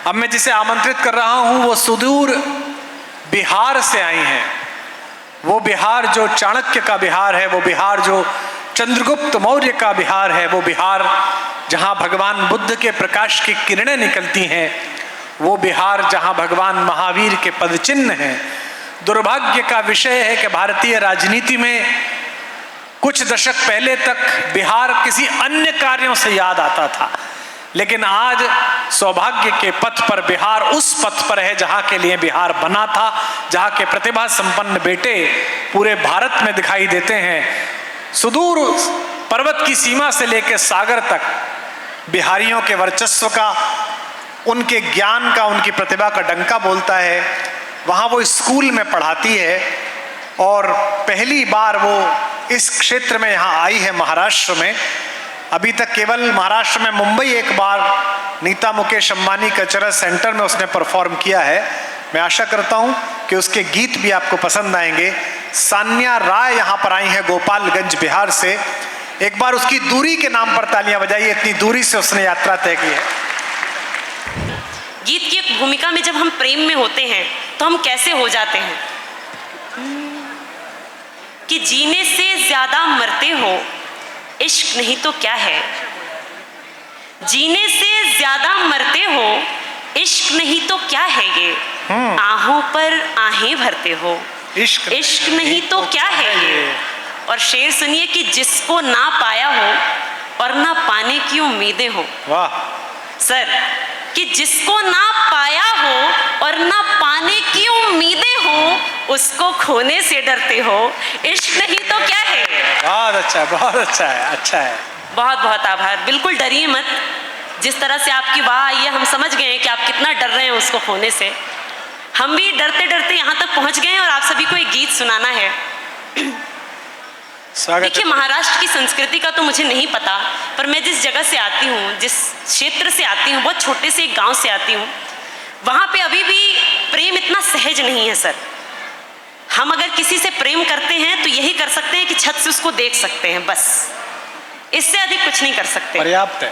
अब मैं जिसे आमंत्रित कर रहा हूं वो सुदूर बिहार से आई हैं। वो बिहार जो चाणक्य का बिहार है, वो बिहार जो चंद्रगुप्त मौर्य का बिहार है, वो बिहार जहां भगवान बुद्ध के प्रकाश की किरणें निकलती हैं, वो बिहार जहां भगवान महावीर के पदचिन्ह हैं। दुर्भाग्य का विषय है कि भारतीय राजनीति में कुछ दशक पहले तक बिहार किसी अन्य कार्यों से याद आता था, लेकिन आज सौभाग्य के पथ पर बिहार उस पथ पर है जहां के लिए बिहार बना था, जहां के प्रतिभा संपन्न बेटे पूरे भारत में दिखाई देते हैं। सुदूर पर्वत की सीमा से लेकर सागर तक बिहारियों के वर्चस्व का, उनके ज्ञान का, उनकी प्रतिभा का डंका बोलता है। वहाँ वो स्कूल में पढ़ाती है और पहली बार वो इस क्षेत्र में यहाँ आई है महाराष्ट्र में। अभी तक केवल महाराष्ट्र में मुंबई एक बार नीता मुकेश अंबानी कल्चरल सेंटर में उसने परफॉर्म किया है। मैं आशा करता हूँ कि उसके गीत भी आपको पसंद आएंगे। सान्या राय यहाँ पर आई हैं गोपालगंज बिहार से। एक बार उसकी दूरी के नाम पर तालियां बजाइए, इतनी दूरी से उसने यात्रा तय की है। गीत की एक भूमिका में जब हम प्रेम में होते हैं तो हम कैसे हो जाते हैं कि जीने से ज्यादा मरते हो, इश्क नहीं तो क्या है। जीने से ज्यादा मरते हो, इश्क नहीं तो क्या है ये। आहों पर आहें भरते हो, इश्क नहीं तो क्या है ये। और शेर सुनिए कि जिसको ना पाया हो और ना पाने की उम्मीदें हो। वाह सर, कि जिसको ना पाया हो और ना पाने की उम्मीदें हो, उसको खोने से डरते हो, इश्क नहीं तो क्या है। बहुत अच्छा है, बहुत अच्छा है, अच्छा है। बहुत बहुत आभार। बिल्कुल डरिए मत। जिस तरह से आपकी वाह आई है, हम समझ गए हैं कि आप कितना डर रहे हैं उसको खोने से। हम भी डरते डरते यहाँ तक पहुँच गए हैं और आप सभी को एक गीत सुनाना है। देखिए, महाराष्ट्र की संस्कृति का तो मुझे नहीं पता, पर मैं जिस जगह से आती हूँ, जिस क्षेत्र से आती हूँ, बहुत छोटे से एक गांव से आती हूँ, वहाँ पे अभी भी प्रेम इतना सहज नहीं है सर। हम अगर किसी से प्रेम करते हैं तो यही कर सकते हैं कि छत से उसको देख सकते हैं, बस। इससे अधिक कुछ नहीं कर सकते। पर्याप्त है।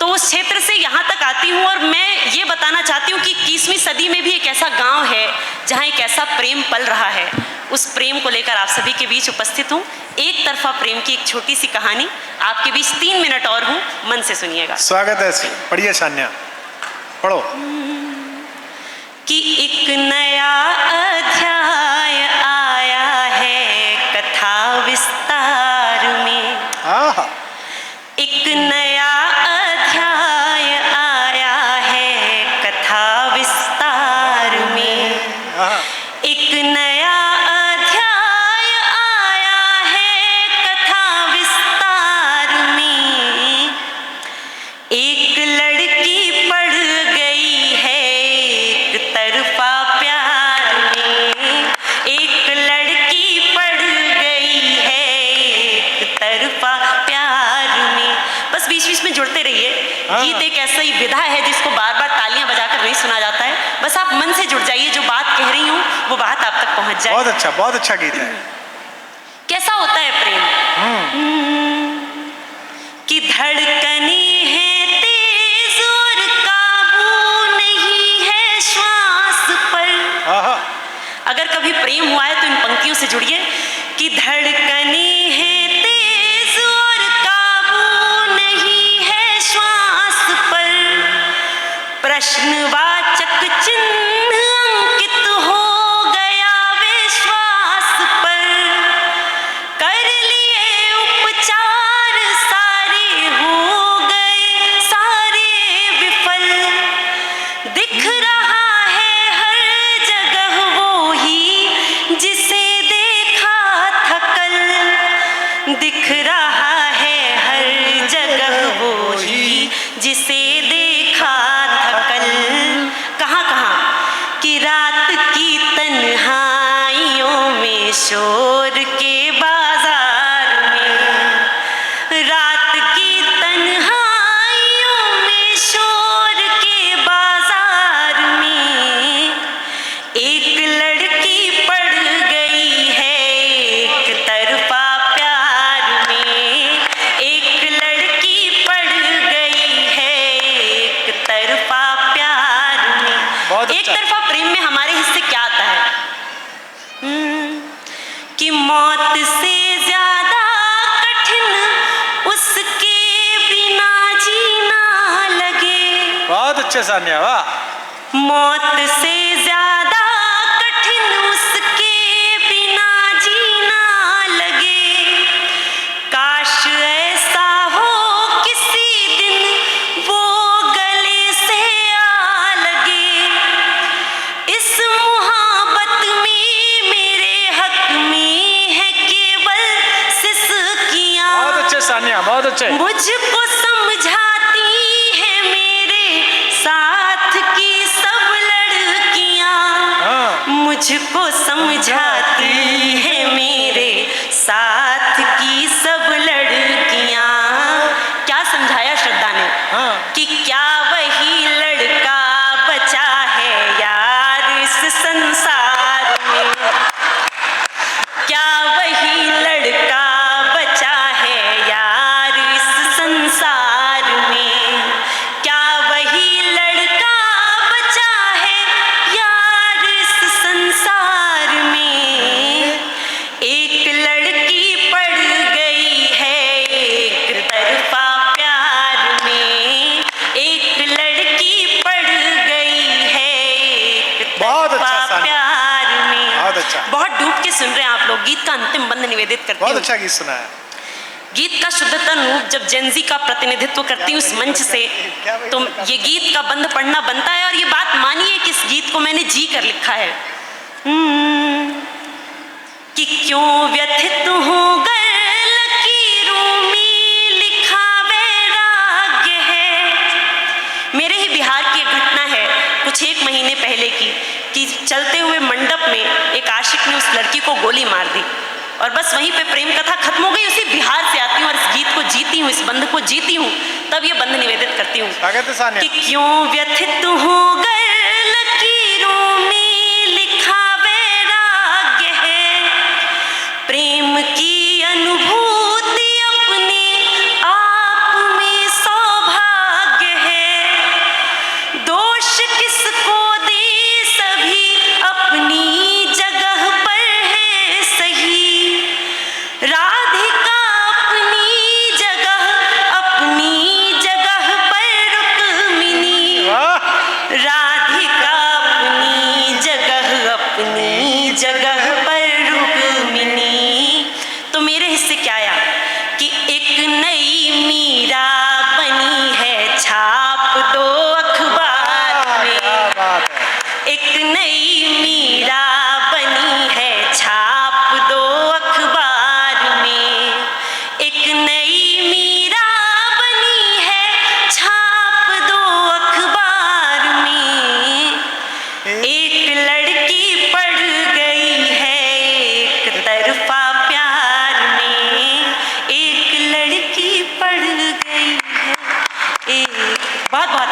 तो उस क्षेत्र से यहाँ तक आती हूँ और मैं ये बताना चाहती हूँ कि 21वीं सदी में भी एक ऐसा गाँव है जहाँ एक ऐसा प्रेम पल रहा है। उस प्रेम को लेकर आप सभी के बीच उपस्थित हूँ। एक तरफा प्रेम की एक छोटी सी कहानी आपके बीच। 3 मिनट और हूँ, मन से सुनिएगा। स्वागत है, पढ़िए सान्या, पढ़ो। कि एक नया अध्याय आया है कथा विस्तार में। एक नया अध्याय आया है कथा विस्तार में। एक नया गीत एक ऐसा ही विधा है जिसको बार बार तालियां बजाकर नहीं सुना जाता है। बस आप मन से जुड़ जाइए, जो बात कह रही हूँ वो बात आप तक पहुंच जाए। बहुत अच्छा गीत है। कैसा होता है प्रेम? कि धड़कने हैं तेज और काबू नहीं है श्वास पर। अगर कभी प्रेम हुआ है तो इन पंक्तियों से जुड़िए कि धड़कने हैं प्रश्नवाचक चिन्ह अंकित हो गया विश्वास पर। कर लिए उपचार सारे हो गए सारे विफल। दिख रहा है हर जगह वो ही जिसे देखा था कल। दिख रहा है हर जगह वो ही जिसे देखा था कल। कहाँ कहाँ कि रात की तन्हाइयों में, शोर के बाजार में। रात की तन्हाइयों में, शोर के बाजार में एक लड़की पड़ गई है एक तरफा प्यार में। एक लड़की पड़ गई है एक तरफा प्यार अच्छे सान्या, वाह। मौत से ज्यादा कठिन उसके बिना जीना लगे, काश ऐसा हो किसी दिन वो गले से आ लगे। इस मुहाबत में मेरे हक में है केवल सिसकियां। बहुत अच्छे सान्या, बहुत अच्छे। मुझको समझाती है मेरे साथ की सब लड़कियां, मुझको समझाती है मेरे साथ की सब लड़कियां। क्या समझाया श्रद्धा ने कि क्या वही लड़का बचा है यार इस संसार में, क्या वही लड़का बचा है यार इस संसार में, क्या वही लड़का बचा है यार इस संसार में। एक लड़की पड़ गई है एक तरफा प्यार में, एक लड़की पड़ गई है एक बहुत अच्छा तरफा सान्या। प्यार में। बहुत अच्छा। बहुत डूब के सुन रहे हैं आप लोग। गीत का अंतिम बंद निवेदित करती बहुत हूँ। अच्छा गीत सुना है। गीत का शुद्धतम रूप जब जेंजी का प्रतिनिधित्व करती हूँ इस मंच से, तो ये गीत का बंद पढ़ना बनता है। और ये बात मानिए कि इस गीत को मैंने जी कर लिखा है। कि क्यों व्यथित हूँ गर लकीरों में लिखा वैराग्य है। मेरे ही बिहार की एक घटना है कुछ एक महीने पहले की, कि चलते हुए मंडप में एक आशिक ने उस लड़की को गोली मार दी और बस वहीं पे प्रेम कथा खत्म हो गई। उसी बिहार से आती हूँ और इस गीत को जीती हूँ, इस बंध को जीती हूँ, तब ये बंध निवेदित करती हूँ। कि क्यों व्यथित हूँ गर लकीरों में लिखा वैराग्य है, प्रेम की अनुभूति अपने आप में सौभाग्य है। दोष किसको दे सभी अपनी जगह पर है सही, राधिका अपनी जगह पर रुक्मिनी, राधिका अपनी जगह पर रुक्मिनी। तो मेरे हिस्से क्या आया कि एक नई मीरा बनी है छाप दो अखबार में, एक नई मीरा बनी है छाप दो अखबार में, एक नई मीरा बनी है छाप दो अखबार में। एक लड़की पड़ गई है एक तरफा प्यार में, एक लड़की पड़ गई है एक। बहुत बहुत